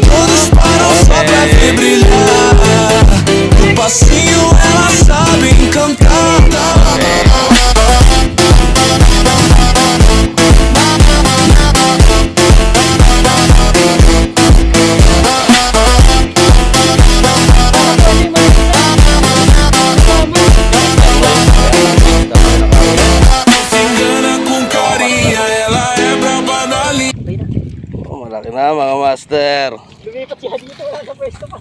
todos param só pra ver brilhar. No passinho ela sabe encantar. Malaki na mga master. Lumipat siya dito, wala sa pwesto pa.